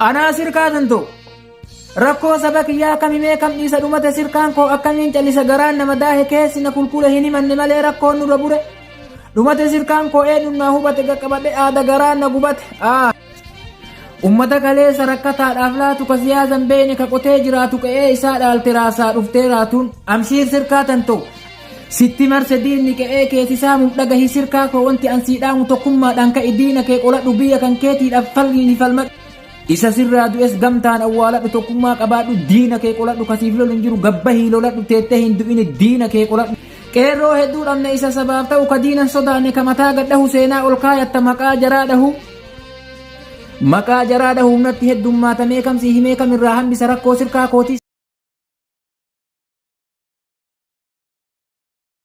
أنا سركا تنتو ركو سبك يا كمي ميكم نيسا دومت سركان كو أكمين جلسا غران نمداه كيس نكول كوله هني من نمالي ركو نربوره دومت سركان كو إيه نمهو بتك كبت آدا غران نقبت ummata kaleessa rakkataadhaaf laatu ka siyaazan beene ka qotee jiraatu ka'ee isaa dhaaltiraasaa dhuftee raatuun amshiir sirkaa tanto sitti marse diinni ka'ee keetisaa dhagahi sirkaa koo wanti ansiidhaamu tokkummaadhaan ka diina kee qoladhu biyya kan keetiidhaaf falmiini falma isa sirraa du'es gamtaan awwaaladhu tokkummaa qabaadhu diina kee qoladhu kasiif lolu hin jiru gabbahii loladhu teettee hin du'ine diina kee qoladhu qeerroo hedduu dhabne isa sabaaf ta'u ka diinan sodaanne ka mataa gadhahu seenaa ol kaayatta maqaa jaraa dhahu maqaa jaraadha humnatti heddummaata meekamsi himee kamirraa hambisa rakkoo sirkaa kootis